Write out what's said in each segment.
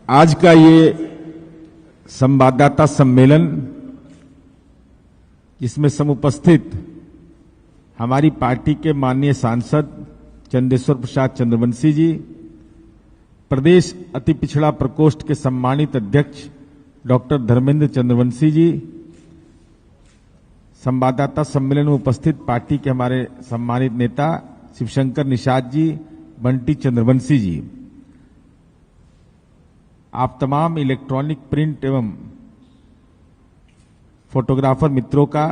आज का ये संवाददाता सम्मेलन, जिसमें समुपस्थित हमारी पार्टी के माननीय सांसद चंदेश्वर प्रसाद चंद्रवंशी जी, प्रदेश अति पिछड़ा प्रकोष्ठ के सम्मानित अध्यक्ष डॉक्टर धर्मेंद्र चंद्रवंशी जी, संवाददाता सम्मेलन में उपस्थित पार्टी के हमारे सम्मानित नेता शिवशंकर निषाद जी, बंटी चंद्रवंशी जी, आप तमाम इलेक्ट्रॉनिक, प्रिंट एवं फोटोग्राफर मित्रों का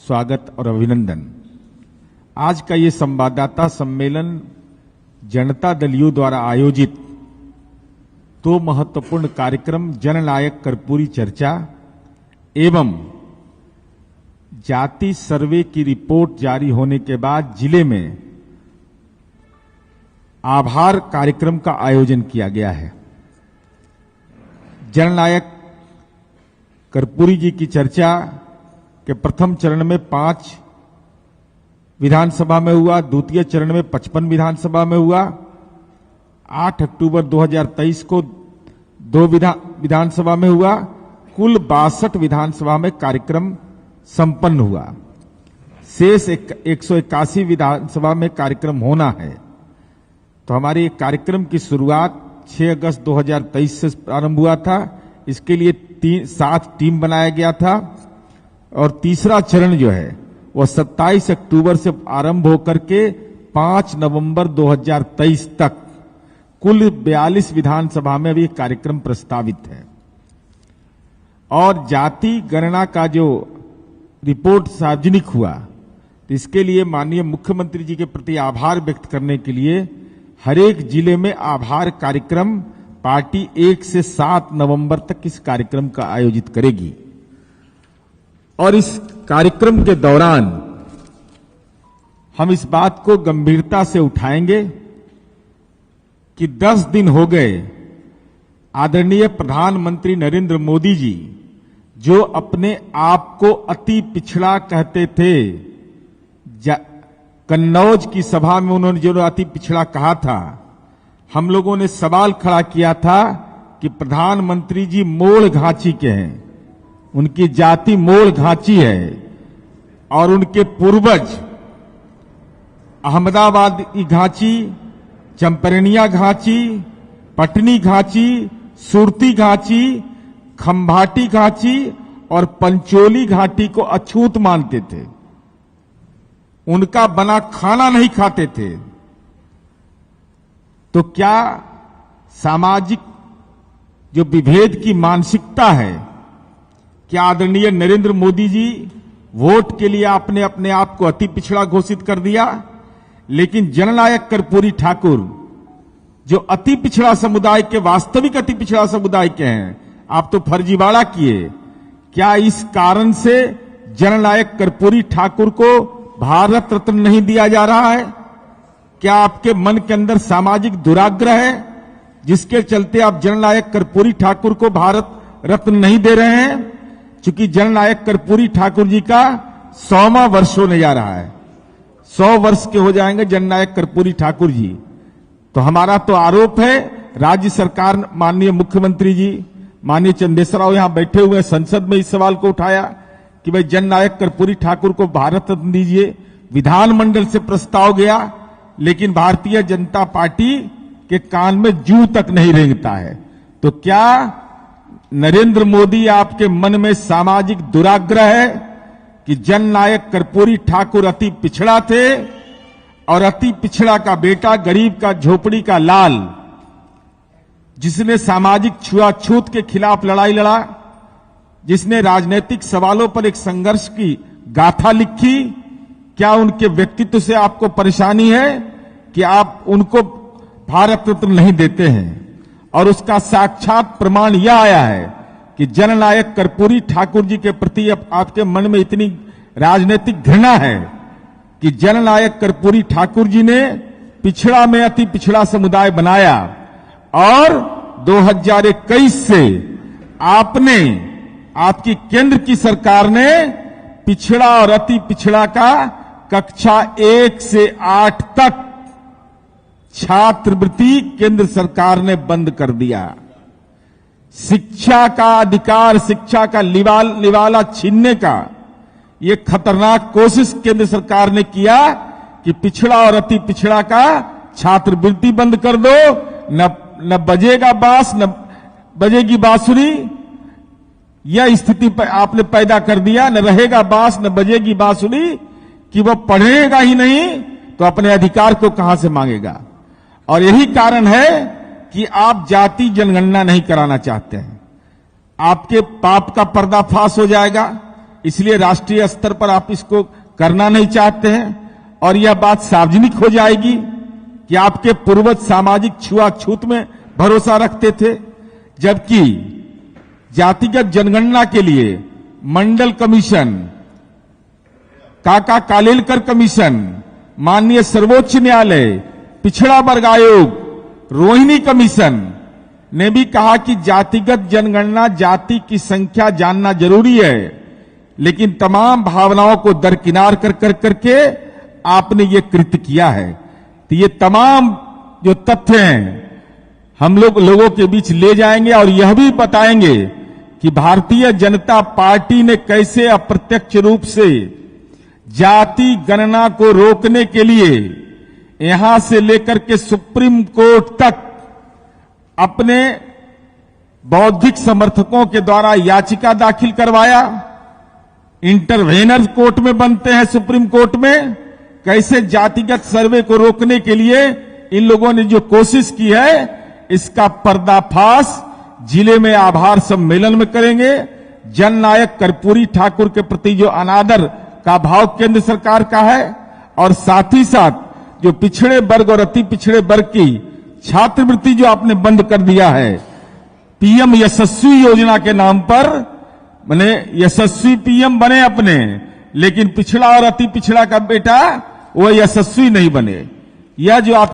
स्वागत और अभिनंदन। आज का ये संवाददाता सम्मेलन जनता दल यू द्वारा आयोजित दो महत्वपूर्ण कार्यक्रम जननायक कर्पूरी चर्चा एवं जाति सर्वे की रिपोर्ट जारी होने के बाद जिले में आभार कार्यक्रम का आयोजन किया गया है। जननायक कर्पूरी जी की चर्चा के प्रथम चरण में 5 विधानसभा में हुआ, द्वितीय चरण में 55 विधानसभा में हुआ। 8 अक्टूबर 2023 को 2 विधानसभा में हुआ। कुल 62 विधानसभा में कार्यक्रम संपन्न हुआ। शेष 181 विधानसभा में कार्यक्रम होना है। तो हमारे कार्यक्रम की शुरुआत 6 अगस्त 2023 से प्रारंभ हुआ था। इसके लिए 7 टीम बनाया गया था और तीसरा चरण जो है वह 27 अक्टूबर से आरंभ होकर के 5 नवंबर 2023 तक कुल 42 विधानसभा में अभी कार्यक्रम प्रस्तावित है। और जाति गणना का जो रिपोर्ट सार्वजनिक हुआ, तो इसके लिए माननीय मुख्यमंत्री जी के प्रति आभार व्यक्त करने के लिए हर एक जिले में आभार कार्यक्रम पार्टी 1 से 7 नवंबर तक इस कार्यक्रम का आयोजित करेगी। और इस कार्यक्रम के दौरान हम इस बात को गंभीरता से उठाएंगे कि 10 दिन हो गए आदरणीय प्रधानमंत्री नरेंद्र मोदी जी, जो अपने आप को अति पिछड़ा कहते थे, कन्नौज की सभा में उन्होंने जो अति पिछड़ा कहा था, हम लोगों ने सवाल खड़ा किया था कि प्रधानमंत्री जी मोड़ घांची के हैं, उनकी जाति मोड़ घांची है और उनके पूर्वज अहमदाबाद की घांची, चंपरनिया घांची, पटनी घांची, सुरती घांची, खंभाटी घांची और पंचोली घाटी को अछूत मानते थे। उनका बना खाना नहीं खाते थे। तो क्या सामाजिक जो विभेद की मानसिकता है, क्या आदरणीय नरेंद्र मोदी जी वोट के लिए आपने अपने आप को अति पिछड़ा घोषित कर दिया? लेकिन जननायक कर्पूरी ठाकुर, जो अति पिछड़ा समुदाय के, वास्तविक अति पिछड़ा समुदाय के हैं, आप तो फर्जीवाड़ा किए। क्या इस कारण से जननायक कर्पूरी ठाकुर को भारत रत्न नहीं दिया जा रहा है? क्या आपके मन के अंदर सामाजिक दुराग्रह है जिसके चलते आप जननायक कर्पूरी ठाकुर को भारत रत्न नहीं दे रहे हैं? क्योंकि जननायक कर्पूरी ठाकुर जी का 100वां वर्ष होने जा रहा है। 100 वर्ष के हो जाएंगे जननायक कर्पूरी ठाकुर जी। तो हमारा तो आरोप है, राज्य सरकार, माननीय मुख्यमंत्री जी, माननीय चंदेश्वर राव यहां बैठे हुए संसद में इस सवाल को उठाया कि भाई जननायक कर्पूरी ठाकुर को भारत रत्न दीजिए। विधानमंडल से प्रस्ताव गया, लेकिन भारतीय जनता पार्टी के कान में जूं तक नहीं रेंगता है। तो क्या नरेंद्र मोदी, आपके मन में सामाजिक दुराग्रह है कि जननायक कर्पूरी ठाकुर अति पिछड़ा थे और अति पिछड़ा का बेटा, गरीब का, झोपड़ी का लाल, जिसने सामाजिक छुआछूत के खिलाफ लड़ाई लड़ा, जिसने राजनीतिक सवालों पर एक संघर्ष की गाथा लिखी, क्या उनके व्यक्तित्व से आपको परेशानी है कि आप उनको भारत रत्न नहीं देते हैं? और उसका साक्षात प्रमाण यह आया है कि जननायक कर्पूरी ठाकुर जी के प्रति आपके मन में इतनी राजनीतिक घृणा है कि जननायक कर्पूरी ठाकुर जी ने पिछड़ा में अति पिछड़ा समुदाय बनाया और 2021 से आपकी केंद्र की सरकार ने पिछड़ा और अति पिछड़ा का कक्षा 1 से 8 तक छात्रवृत्ति केंद्र सरकार ने बंद कर दिया। शिक्षा का अधिकार, शिक्षा का निवाला छीनने का ये खतरनाक कोशिश केंद्र सरकार ने किया कि पिछड़ा और अति पिछड़ा का छात्रवृत्ति बंद कर दो, न बजेगा बांस न बजेगी बांसुरी। यह स्थिति आपने पैदा कर दिया, न रहेगा बांस न बजेगी बांसुरी, कि वो पढ़ेगा ही नहीं तो अपने अधिकार को कहां से मांगेगा। और यही कारण है कि आप जाति जनगणना नहीं कराना चाहते हैं। आपके पाप का पर्दाफाश हो जाएगा, इसलिए राष्ट्रीय स्तर पर आप इसको करना नहीं चाहते हैं। और यह बात सार्वजनिक हो जाएगी कि आपके पूर्वज सामाजिक छुआछूत में भरोसा रखते थे, जबकि जातिगत जनगणना के लिए मंडल कमीशन, काका कालेलकर कमीशन, माननीय सर्वोच्च न्यायालय, पिछड़ा वर्ग आयोग, रोहिणी कमीशन ने भी कहा कि जातिगत जनगणना, जाति की संख्या जानना जरूरी है, लेकिन तमाम भावनाओं को दरकिनार करके आपने ये कृत्य किया है। तो ये तमाम जो तथ्य हैं हम लोगों के बीच ले जाएंगे और यह भी बताएंगे कि भारतीय जनता पार्टी ने कैसे अप्रत्यक्ष रूप से जाति गणना को रोकने के लिए यहां से लेकर के सुप्रीम कोर्ट तक अपने बौद्धिक समर्थकों के द्वारा याचिका दाखिल करवाया। इंटरवेनर कोर्ट में बनते हैं सुप्रीम कोर्ट में। कैसे जातिगत सर्वे को रोकने के लिए इन लोगों ने जो कोशिश की है, इसका पर्दाफाश जिले में आभार सम्मेलन में करेंगे। जननायक कर्पूरी ठाकुर के प्रति जो अनादर का भाव केंद्र सरकार का है, और साथ ही साथ जो पिछड़े वर्ग और अति पिछड़े वर्ग की छात्रवृत्ति जो आपने बंद कर दिया है, पीएम यशस्वी योजना के नाम पर, माने यशस्वी पीएम बने अपने, लेकिन पिछड़ा और अति पिछड़ा का बेटा वो यशस्वी नहीं बने। यह जो आप